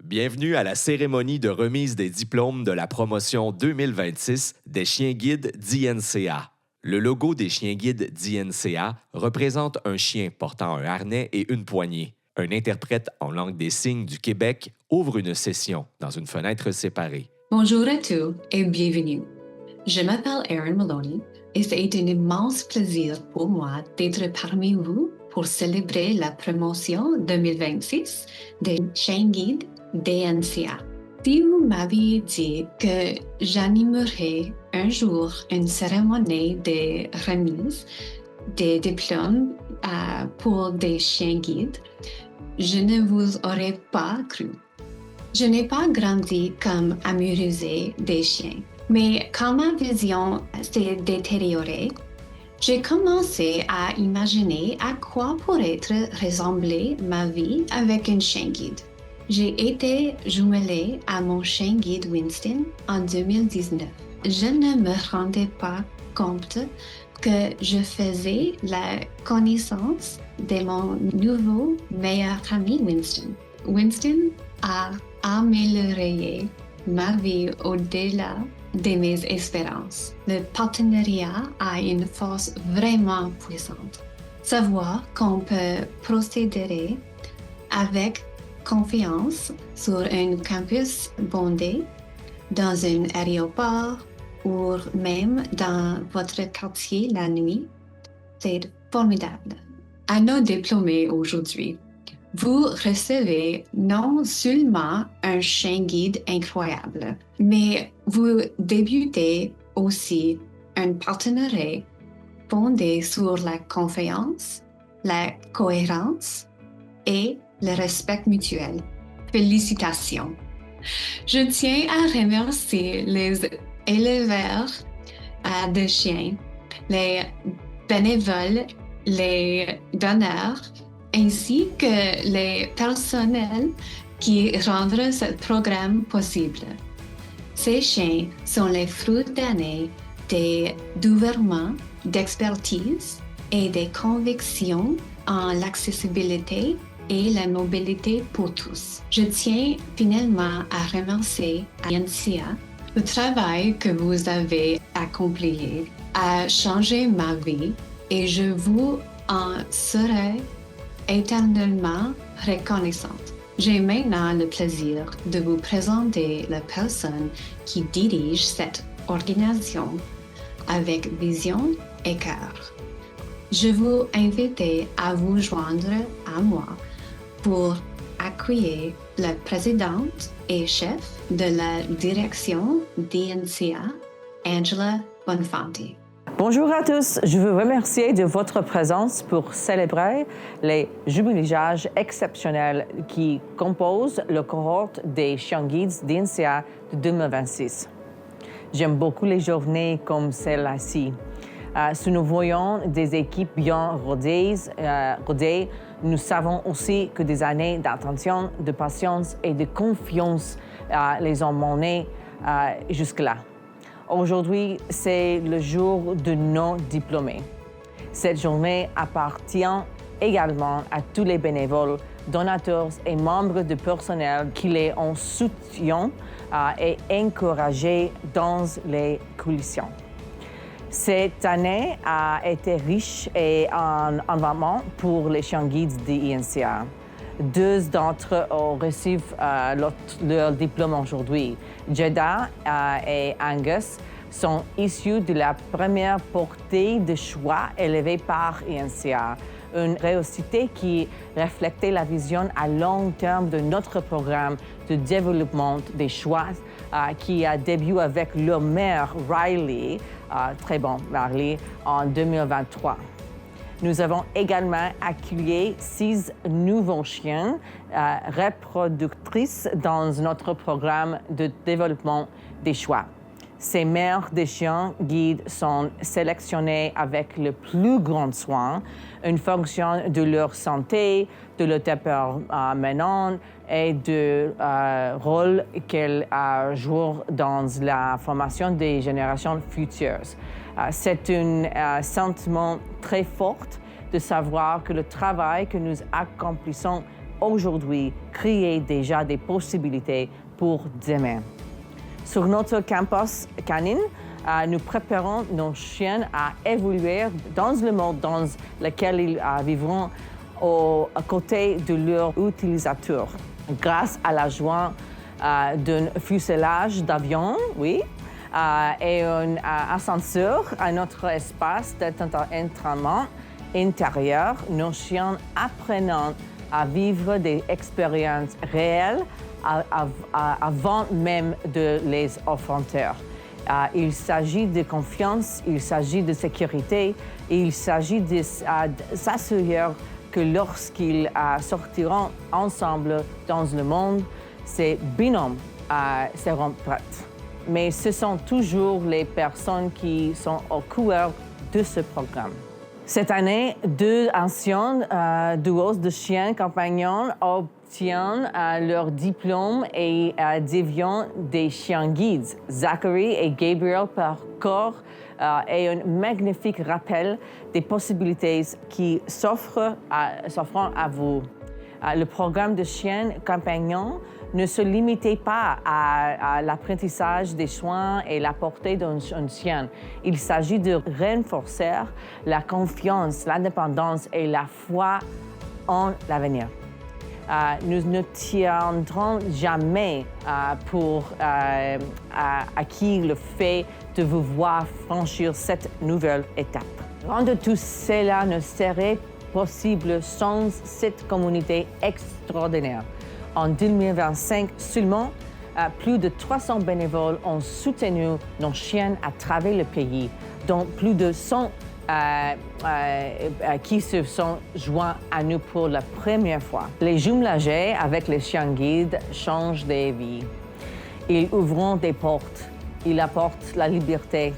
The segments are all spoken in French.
Bienvenue à la cérémonie de remise des diplômes de la promotion 2026 des chiens guides d'INCA. Le logo des chiens guides d'INCA représente un chien portant un harnais et une poignée. Un interprète en langue des signes du Québec ouvre une session dans une fenêtre séparée. Bonjour à tous et bienvenue. Je m'appelle Erin Maloney et c'est un immense plaisir pour moi d'être parmi vous pour célébrer la promotion 2026 des chiens guides d'INCA. Si vous m'aviez dit que j'animerais un jour une cérémonie de remise des diplômes pour des chiens guides, je ne vous aurais pas cru. Je n'ai pas grandi comme amoureuse des chiens, mais quand ma vision s'est détériorée, j'ai commencé à imaginer à quoi pourrait ressembler ma vie avec un chien guide. J'ai été jumelée à mon chien guide Winston en 2019. Je ne me rendais pas compte que je faisais la connaissance de mon nouveau meilleur ami Winston. Winston a amélioré ma vie au-delà de mes espérances. Le partenariat a une force vraiment puissante. Savoir qu'on peut procéder avec confiance sur un campus bondé, dans un aéroport ou même dans votre quartier la nuit, c'est formidable. À nos diplômés aujourd'hui, vous recevez non seulement un chien guide incroyable, mais vous débutez aussi un partenariat fondé sur la confiance, la cohérence et le respect mutuel. Félicitations! Je tiens à remercier les éleveurs de chiens, les bénévoles, les donneurs, ainsi que les personnels qui rendent ce programme possible. Ces chiens sont les fruits d'années des dévouements, d'expertise et des convictions en l'accessibilité et la mobilité pour tous. Je tiens finalement à remercier INCA. Le travail que vous avez accompli a changé ma vie et je vous en serai éternellement reconnaissante. J'ai maintenant le plaisir de vous présenter la personne qui dirige cette organisation avec vision et cœur. Je vous invite à vous joindre à moi pour accueillir la présidente et chef de la direction d'INCA, Angela Bonfanti. Bonjour à tous, je vous remercie de votre présence pour célébrer les jubilages exceptionnels qui composent le cohorte des chiens guides d'INCA de 2026. J'aime beaucoup les journées comme celle-ci. Si nous voyons des équipes bien rodées, nous savons aussi que des années d'attention, de patience et de confiance les ont menés jusque-là. Aujourd'hui, c'est le jour de nos diplômés. Cette journée appartient également à tous les bénévoles, donateurs et membres du personnel qui les ont soutenus et encouragés dans les coulisses. Cette année a été riche et en événements pour les chiens guides de INCA. Deux d'entre eux ont reçu leur diplôme aujourd'hui. Jeddah et Angus sont issus de la première portée de choix élevée par INCA, une réussite qui reflète la vision à long terme de notre programme de développement des choix qui a débuté avec leur mère Riley, très bon Riley, en 2023. Nous avons également accueilli 6 nouveaux chiens reproductrices dans notre programme de développement des choix. Ces mères de chiens guides sont sélectionnées avec le plus grand soin, en fonction de leur santé, de leur tempérament et du rôle qu'elles jouent dans la formation des générations futures. C'est un sentiment très fort de savoir que le travail que nous accomplissons aujourd'hui créent déjà des possibilités pour demain. Sur notre campus canin, nous préparons nos chiens à évoluer dans le monde dans lequel ils vivront à côté de leurs utilisateurs. Grâce à la joie d'un fuselage d'avion, oui, et un ascenseur à notre espace d'entraînement intérieur, nos chiens apprennent à vivre des expériences réelles avant même de les affronter. Il s'agit de confiance, il s'agit de sécurité, et il s'agit de s'assurer que lorsqu'ils sortiront ensemble dans le monde, ces binômes seront prêts. Mais ce sont toujours les personnes qui sont au cœur de ce programme. Cette année, 2 anciens duos de chiens compagnons obtiennent leur diplôme et deviennent des chiens guides. Zachary et Gabriel parcourent et un magnifique rappel des possibilités qui s'offrent à vous. Le programme de chiens compagnons ne se limitait pas à l'apprentissage des soins et la portée d'un chien. Il s'agit de renforcer la confiance, l'indépendance et la foi en l'avenir. Nous ne tiendrons jamais pour acquis le fait de vous voir franchir cette nouvelle étape. Rien de tout cela ne serait possible sans cette communauté extraordinaire. En 2025 seulement, plus de 300 bénévoles ont soutenu nos chiens à travers le pays, dont plus de 100 qui se sont joints à nous pour la première fois. Les jumelages avec les chiens guides changent des vies. Ils ouvrent des portes, ils apportent la liberté,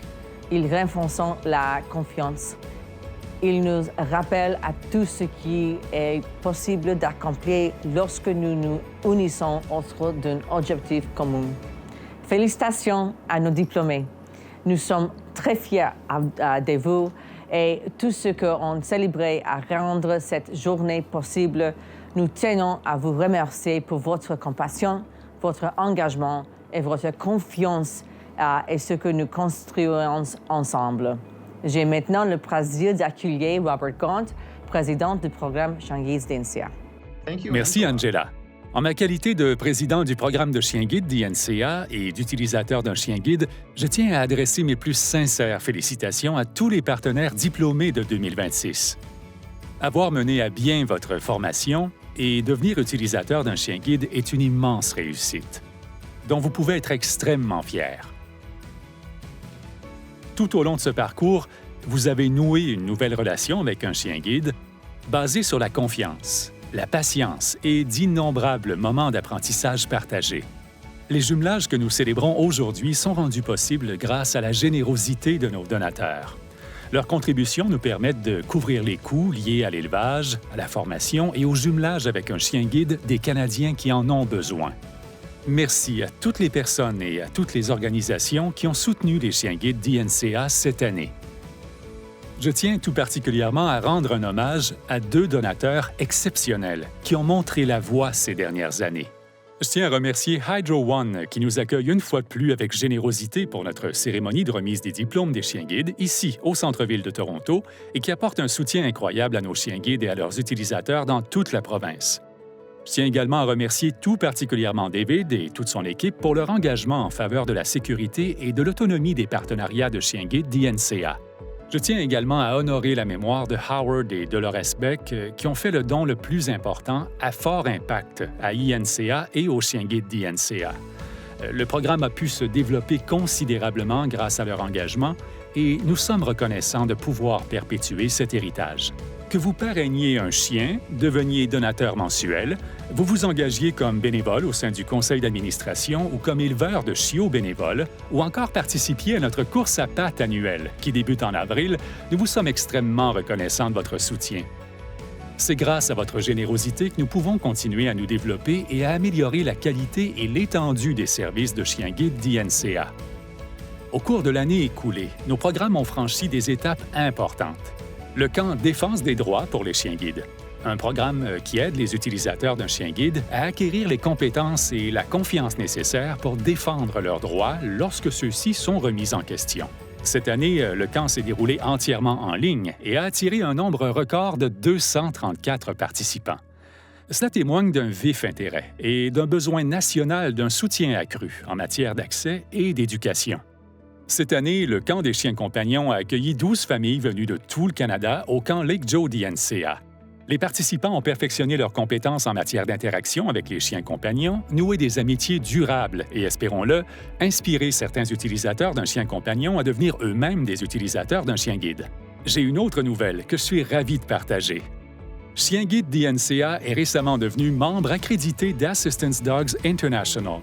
ils renforcent la confiance. Ils nous rappellent à tout ce qui est possible d'accomplir lorsque nous nous unissons autour d'un objectif commun. Félicitations à nos diplômés. Nous sommes très fiers de vous et tout ce qu'on célébrait à rendre cette journée possible. Nous tenons à vous remercier pour votre compassion, votre engagement et votre confiance et ce que nous construirons ensemble. J'ai maintenant le plaisir d'accueillir Robert Gaunt, président du programme Chiens Guides d'NCA. Merci, Angela. En ma qualité de président du programme de chiens guides d'INCA et d'utilisateur d'un chien guide, je tiens à adresser mes plus sincères félicitations à tous les partenaires diplômés de 2026. Avoir mené à bien votre formation et devenir utilisateur d'un chien guide est une immense réussite, dont vous pouvez être extrêmement fiers. Tout au long de ce parcours, vous avez noué une nouvelle relation avec un chien guide basée sur la confiance, la patience et d'innombrables moments d'apprentissage partagés. Les jumelages que nous célébrons aujourd'hui sont rendus possibles grâce à la générosité de nos donateurs. Leurs contributions nous permettent de couvrir les coûts liés à l'élevage, à la formation et au jumelage avec un chien guide des Canadiens qui en ont besoin. Merci à toutes les personnes et à toutes les organisations qui ont soutenu les chiens guides d'INCA cette année. Je tiens tout particulièrement à rendre un hommage à 2 donateurs exceptionnels qui ont montré la voie ces dernières années. Je tiens à remercier Hydro One qui nous accueille une fois de plus avec générosité pour notre cérémonie de remise des diplômes des chiens guides ici, au centre-ville de Toronto, et qui apporte un soutien incroyable à nos chiens guides et à leurs utilisateurs dans toute la province. Je tiens également à remercier tout particulièrement David et toute son équipe pour leur engagement en faveur de la sécurité et de l'autonomie des partenariats de chiens guides d'INCA. Je tiens également à honorer la mémoire de Howard et Dolores Beck qui ont fait le don le plus important à fort impact à INCA et aux chiens guides d'INCA. Le programme a pu se développer considérablement grâce à leur engagement et nous sommes reconnaissants de pouvoir perpétuer cet héritage. Que vous parrainiez un chien, deveniez donateur mensuel, vous vous engagiez comme bénévole au sein du conseil d'administration ou comme éleveur de chiots bénévoles, ou encore participiez à notre course à pattes annuelle qui débute en avril, nous vous sommes extrêmement reconnaissants de votre soutien. C'est grâce à votre générosité que nous pouvons continuer à nous développer et à améliorer la qualité et l'étendue des services de chiens guides d'INCA. Au cours de l'année écoulée, nos programmes ont franchi des étapes importantes. Le camp Défense des droits pour les chiens guides, un programme qui aide les utilisateurs d'un chien guide à acquérir les compétences et la confiance nécessaires pour défendre leurs droits lorsque ceux-ci sont remis en question. Cette année, le camp s'est déroulé entièrement en ligne et a attiré un nombre record de 234 participants. Cela témoigne d'un vif intérêt et d'un besoin national d'un soutien accru en matière d'accès et d'éducation. Cette année, le camp des chiens compagnons a accueilli 12 familles venues de tout le Canada au camp Lake Joe d'INCA. Les participants ont perfectionné leurs compétences en matière d'interaction avec les chiens compagnons, noué des amitiés durables et, espérons-le, inspiré certains utilisateurs d'un chien compagnon à devenir eux-mêmes des utilisateurs d'un chien guide. J'ai une autre nouvelle que je suis ravi de partager. Chien guide d'INCA est récemment devenu membre accrédité d'Assistance Dogs International.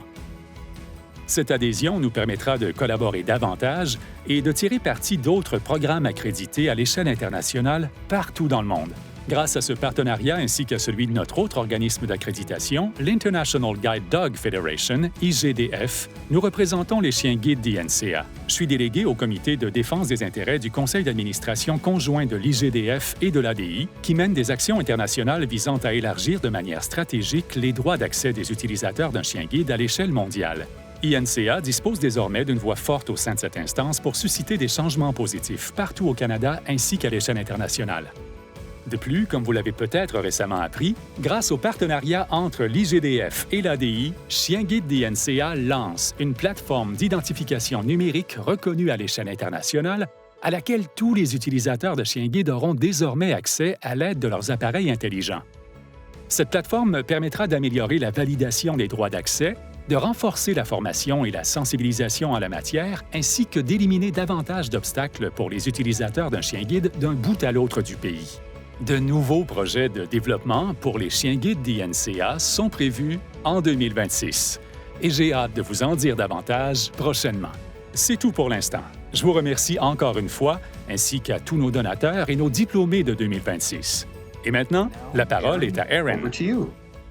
Cette adhésion nous permettra de collaborer davantage et de tirer parti d'autres programmes accrédités à l'échelle internationale partout dans le monde. Grâce à ce partenariat ainsi qu'à celui de notre autre organisme d'accréditation, l'International Guide Dog Federation, IGDF, nous représentons les chiens guides d'INCA. Je suis délégué au Comité de défense des intérêts du Conseil d'administration conjoint de l'IGDF et de l'ADI, qui mène des actions internationales visant à élargir de manière stratégique les droits d'accès des utilisateurs d'un chien guide à l'échelle mondiale. INCA dispose désormais d'une voix forte au sein de cette instance pour susciter des changements positifs partout au Canada ainsi qu'à l'échelle internationale. De plus, comme vous l'avez peut-être récemment appris, grâce au partenariat entre l'IGDF et l'ADI, Chien guide d'INCA lance une plateforme d'identification numérique reconnue à l'échelle internationale à laquelle tous les utilisateurs de chiens guides auront désormais accès à l'aide de leurs appareils intelligents. Cette plateforme permettra d'améliorer la validation des droits d'accès, de renforcer la formation et la sensibilisation en la matière, ainsi que d'éliminer davantage d'obstacles pour les utilisateurs d'un chien guide d'un bout à l'autre du pays. De nouveaux projets de développement pour les chiens guides d'INCA sont prévus en 2026 et j'ai hâte de vous en dire davantage prochainement. C'est tout pour l'instant. Je vous remercie encore une fois, ainsi qu'à tous nos donateurs et nos diplômés de 2026. Et maintenant, la parole est à Erin.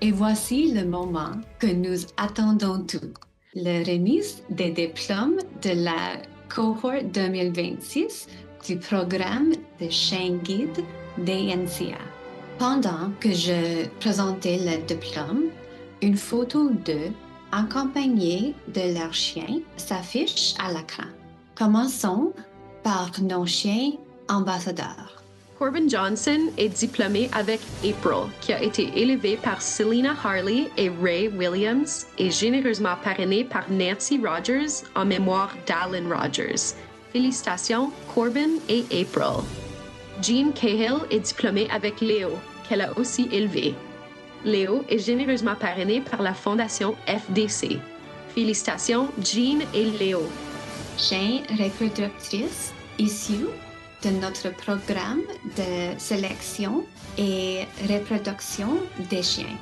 Et voici le moment que nous attendons tous, la remise des diplômes de la cohorte 2026 du programme de chiens guides d'INCA. Pendant que je présentais le diplôme, une photo d'eux, accompagnée de leur chien, s'affiche à l'écran. Commençons par nos chiens ambassadeurs. Corbin Johnson est diplômé avec April, qui a été élevé par Selena Harley et Ray Williams et généreusement parrainé par Nancy Rogers en mémoire d'Alan Rogers. Félicitations, Corbin et April. Jean Cahill est diplômée avec Léo, qu'elle a aussi élevé. Léo est généreusement parrainé par la Fondation FDC. Félicitations, Jean et Léo. Chien reproductrice issue de notre programme de sélection et reproduction des chiens.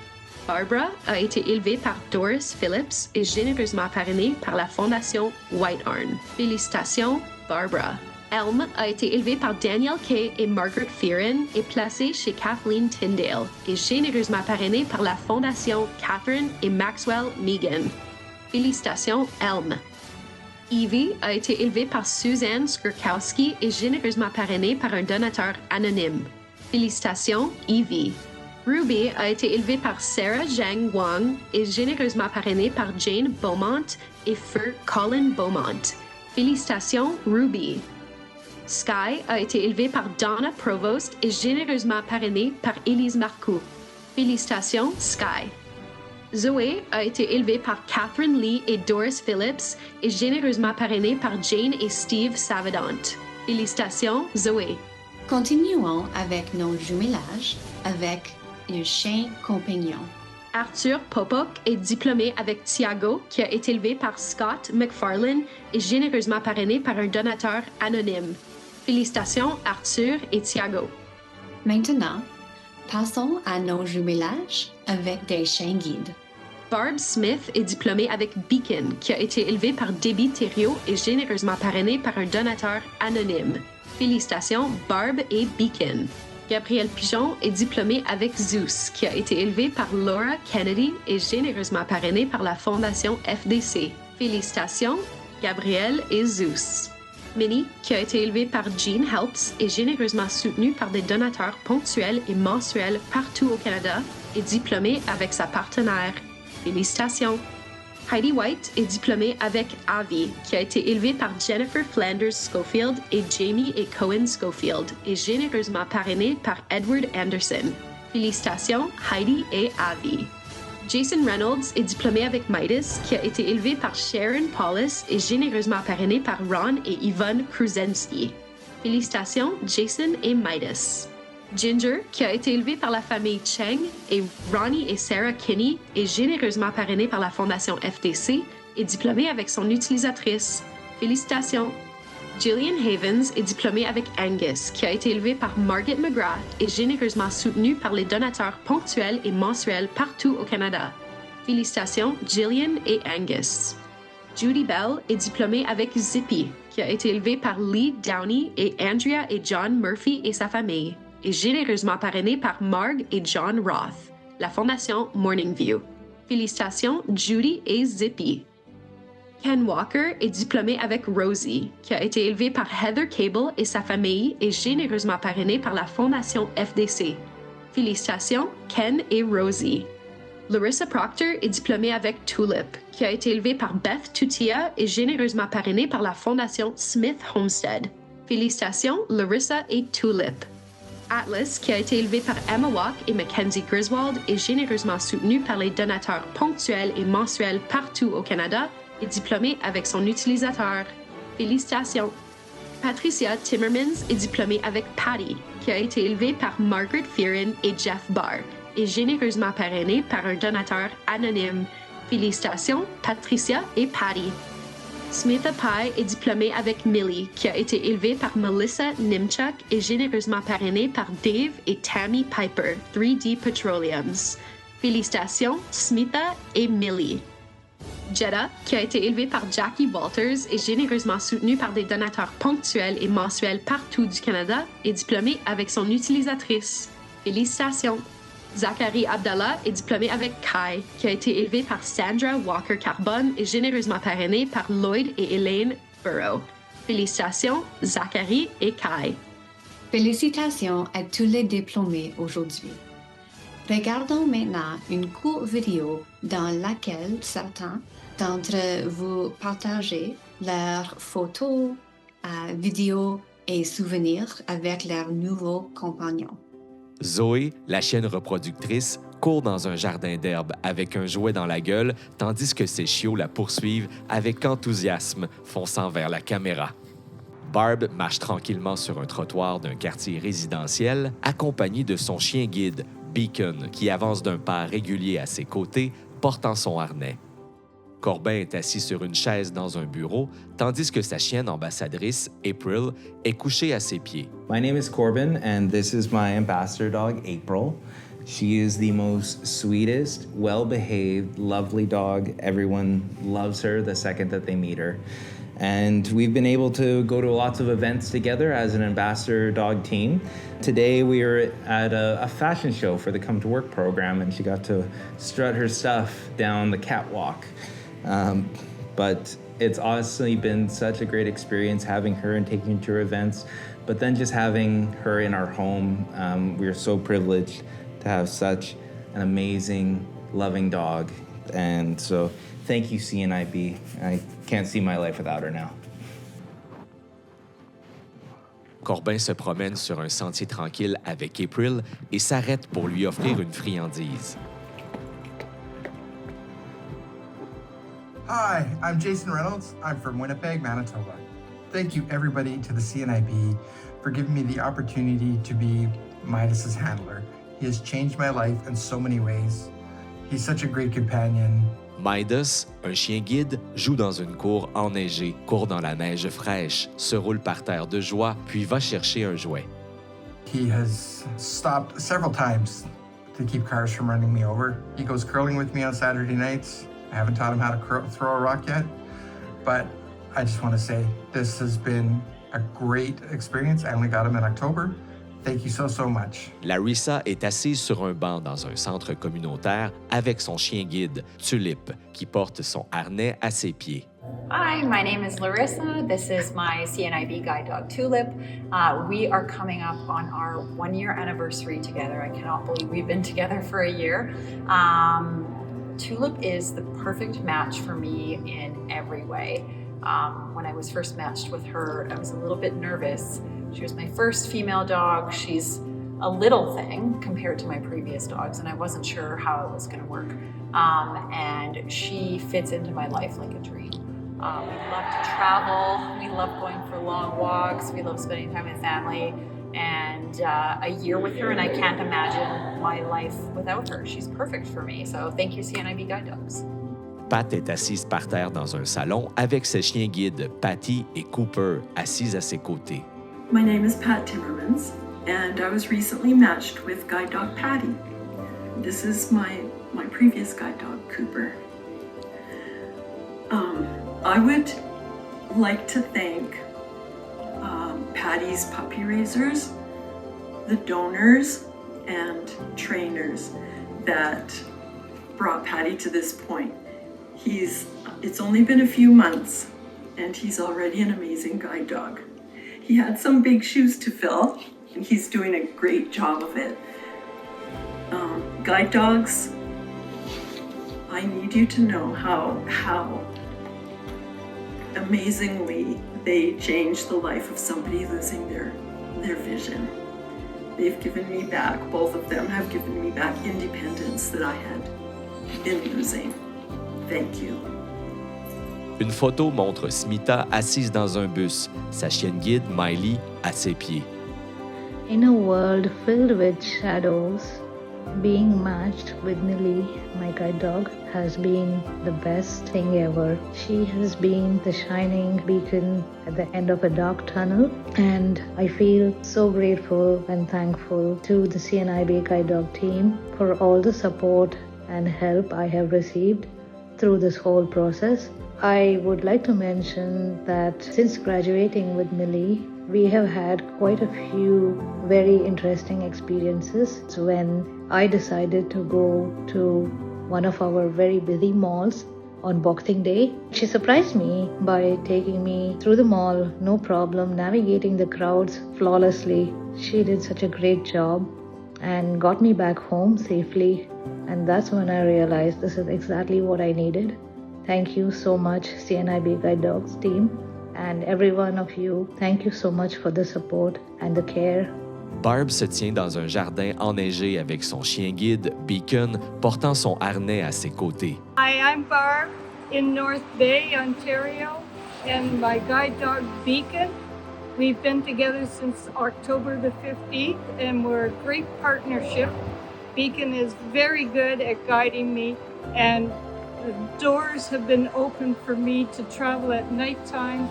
Barbara a été élevée par Doris Phillips et généreusement parrainée par la Fondation Whitearn. Félicitations, Barbara. Elm a été élevé par Daniel Kay et Margaret Fearon et placé chez Kathleen Tyndale et généreusement parrainé par la Fondation Catherine et Maxwell Megan. Félicitations, Elm. Evie a été élevée par Suzanne Skurkowski et généreusement parrainée par un donateur anonyme. Félicitations, Evie. Ruby a été élevée par Sarah Zhang Wang et généreusement parrainée par Jane Beaumont et Feu Colin Beaumont. Félicitations, Ruby. Sky a été élevée par Donna Provost et généreusement parrainée par Élise Marcoux. Félicitations, Sky. Zoé a été élevée par Catherine Lee et Doris Phillips et généreusement parrainée par Jane et Steve Savadant. Félicitations, Zoé. Continuons avec nos jumelages avec un chien compagnon. Arthur Popok est diplômé avec Thiago, qui a été élevé par Scott McFarlane et généreusement parrainé par un donateur anonyme. Félicitations, Arthur et Thiago. Maintenant, passons à nos jumelages avec des chiens guides. Barb Smith est diplômée avec Beacon, qui a été élevé par Debbie Thériault et généreusement parrainé par un donateur anonyme. Félicitations, Barb et Beacon. Gabriel Pigeon est diplômé avec Zeus, qui a été élevé par Laura Kennedy et généreusement parrainé par la Fondation FDC. Félicitations, Gabriel et Zeus. Minnie, qui a été élevée par Jean Helps et généreusement soutenue par des donateurs ponctuels et mensuels partout au Canada, est diplômée avec sa partenaire. Félicitations! Heidi White est diplômée avec Avi, qui a été élevée par Jennifer Flanders Schofield et Jamie et Cohen Schofield et généreusement parrainée par Edward Anderson. Félicitations, Heidi et Avi. Jason Reynolds est diplômé avec Midas, qui a été élevé par Sharon Paulus et généreusement parrainé par Ron et Yvonne Kruzensky. Félicitations, Jason et Midas. Ginger, qui a été élevé par la famille Cheng, et Ronnie et Sarah Kinney, et généreusement parrainé par la Fondation FDC, est diplômée avec son utilisatrice. Félicitations! Jillian Havens est diplômée avec Angus, qui a été élevé par Margaret McGrath et généreusement soutenu par les donateurs ponctuels et mensuels partout au Canada. Félicitations, Jillian et Angus. Judy Bell est diplômée avec Zippy, qui a été élevé par Lee Downey et Andrea et John Murphy et sa famille, et généreusement parrainé par Marg et John Roth, la Fondation Morning View. Félicitations, Judy et Zippy. Ken Walker est diplômé avec Rosie, qui a été élevé par Heather Cable et sa famille et généreusement parrainé par la Fondation FDC. Félicitations, Ken et Rosie. Larissa Proctor est diplômée avec Tulip, qui a été élevée par Beth Tutia et généreusement parrainée par la Fondation Smith Homestead. Félicitations, Larissa et Tulip. Atlas, qui a été élevé par Emma Walk et Mackenzie Griswold et généreusement soutenu par les donateurs ponctuels et mensuels partout au Canada, est diplômée avec son utilisateur. Félicitations! Patricia Timmermans est diplômée avec Patty, qui a été élevée par Margaret Fearon et Jeff Barr, et généreusement parrainée par un donateur anonyme. Félicitations, Patricia et Patty. Smitha Pai est diplômée avec Millie, qui a été élevée par Melissa Nimchuk et généreusement parrainée par Dave et Tammy Piper, 3D Petroleums. Félicitations, Smitha et Millie. Jeddah, qui a été élevée par Jackie Walters et généreusement soutenue par des donateurs ponctuels et mensuels partout du Canada, est diplômée avec son utilisatrice. Félicitations! Zachary Abdallah est diplômé avec Kai, qui a été élevé par Sandra Walker Carbone et généreusement parrainé par Lloyd et Elaine Burrow. Félicitations, Zachary et Kai. Félicitations à tous les diplômés aujourd'hui. Regardons maintenant une courte vidéo dans laquelle certains d'entre vous partagent leurs photos, vidéos et souvenirs avec leurs nouveaux compagnons. Zoé, la chienne reproductrice, court dans un jardin d'herbe avec un jouet dans la gueule, tandis que ses chiots la poursuivent avec enthousiasme, fonçant vers la caméra. Barb marche tranquillement sur un trottoir d'un quartier résidentiel, accompagnée de son chien guide, Beacon, qui avance d'un pas régulier à ses côtés, portant son harnais. Corbin est assis sur une chaise dans un bureau, tandis que sa chienne ambassadrice, April, est couchée à ses pieds. My name is Corbin, and this is my ambassador dog, April. She is the most sweetest, well-behaved, lovely dog. Everyone loves her the second that they meet her. And we've been able to go to lots of events together as an ambassador dog team. Today we were at a fashion show for the Come to Work program, and she got to strut her stuff down the catwalk. But it's honestly been such a great experience having her and taking her to her events, but then just having her in our home. We are so privileged to have such an amazing, loving dog. And so thank you, CNIB. I can't see my life without her now. Corbin se promène sur un sentier tranquille avec April et s'arrête pour lui offrir une friandise. Hi, I'm Jason Reynolds. I'm from Winnipeg, Manitoba. Thank you, everybody, to the CNIB for giving me the opportunity to be Midas's handler. He has changed my life in so many ways. He's such a great companion. Midas, un chien guide, joue dans une cour enneigée, court dans la neige fraîche, se roule par terre de joie, puis va chercher un jouet. He has stopped several times to keep cars from running me over. He goes curling with me on Saturday nights. I haven't taught him how to throw a rock yet, but I just want to say this has been a great experience. I only got him in October, Thank you so, so much. Larissa est assise sur un banc dans un centre communautaire avec son chien guide, Tulip, qui porte son harnais à ses pieds. Hi, my name is Larissa. This is my CNIB guide dog, Tulip. We are coming up on our 1-year anniversary together. I cannot believe we've been together for a year. Tulip is the perfect match for me in every way. When I was first matched with her, I was a little bit nervous. She was my first female dog. She's a little thing compared to my previous dogs, and I wasn't sure how it was going to work. And she fits into my life like a dream. We love to travel. We love going for long walks. We love spending time with family. And a year with her, and I can't imagine my life without her. She's perfect for me. So thank you, CNIB Guide Dogs. Pat est assise par terre dans un salon avec ses chiens guides, Patty et Cooper, assis à ses côtés. My name is Pat Timmermans, and I was recently matched with guide dog Patty. This is my previous guide dog, Cooper. I would like to thank Patty's puppy raisers, the donors, and trainers that brought Patty to this point. It's only been a few months, and he's already an amazing guide dog. He had some big shoes to fill, and he's doing a great job of it. Guide dogs, I need you to know how amazingly they change the life of somebody losing their vision. They've given me back, both of them have given me back independence that I had been losing. Thank you. Une photo montre Smita assise dans un bus, sa chienne guide Miley à ses pieds. In a world filled with shadows, being matched with Millie, my guide dog, has been the best thing ever. She has been the shining beacon at the end of a dark tunnel, and I feel so grateful and thankful to the CNIB Guide Dog team for all the support and help I have received through this whole process. I would like to mention that since graduating with Millie, we have had quite a few very interesting experiences. When I decided to go to one of our very busy malls on Boxing Day, she surprised me by taking me through the mall, no problem, navigating the crowds flawlessly. She did such a great job and got me back home safely. And that's when I realized this is exactly what I needed. Thank you so much, CNIB Guide Dogs team, and every one of you. Thank you so much for the support and the care. Barb se tient dans un jardin enneigé avec son chien guide, Beacon, portant son harnais à ses côtés. Hi, I'm Barb in North Bay, Ontario, and my guide dog, Beacon. We've been together since October the 15th, and we're a great partnership. Beacon is very good at guiding me, and the doors have been open for me to travel at nighttime,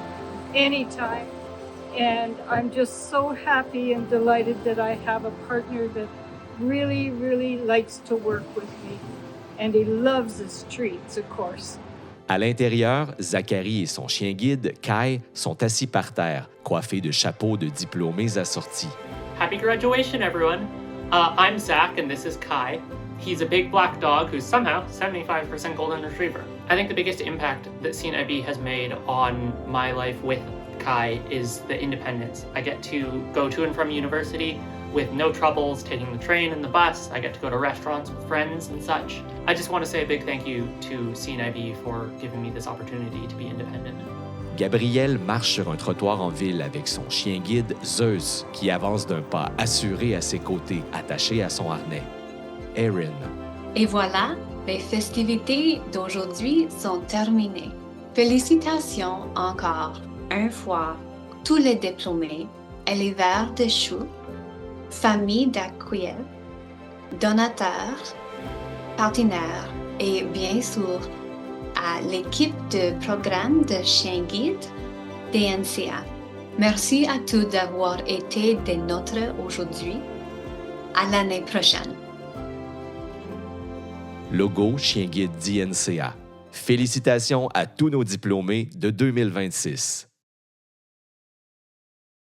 anytime. And I'm just so happy and delighted that I have a partner that really, really likes to work with me. And he loves the streets, of course. À l'intérieur, Zachary et son chien guide, Kai, sont assis par terre, coiffés de chapeaux de diplômés assortis. Happy graduation, everyone. I'm Zach, and this is Kai. He's a big black dog who's somehow 75% golden retriever. I think the biggest impact that CNIB has made on my life with Kai is the independence. I get to go to and from university with no troubles taking the train and the bus. I get to go to restaurants with friends and such. I just want to say a big thank you to CNIB for giving me this opportunity to be independent. Gabriel marche sur un trottoir en ville avec son chien guide, Zeus, qui avance d'un pas assuré à ses côtés, attaché à son harnais. Erin. Et voilà, les festivités d'aujourd'hui sont terminées. Félicitations encore une fois tous les diplômés, éleveurs de choux, familles d'accueil, donateurs, partenaires et bien sûr à l'équipe de programme de Chien Guide DNCA. Merci à tous d'avoir été des nôtres aujourd'hui. À l'année prochaine. Logo Chien Guide DNCA. Félicitations à tous nos diplômés de 2026.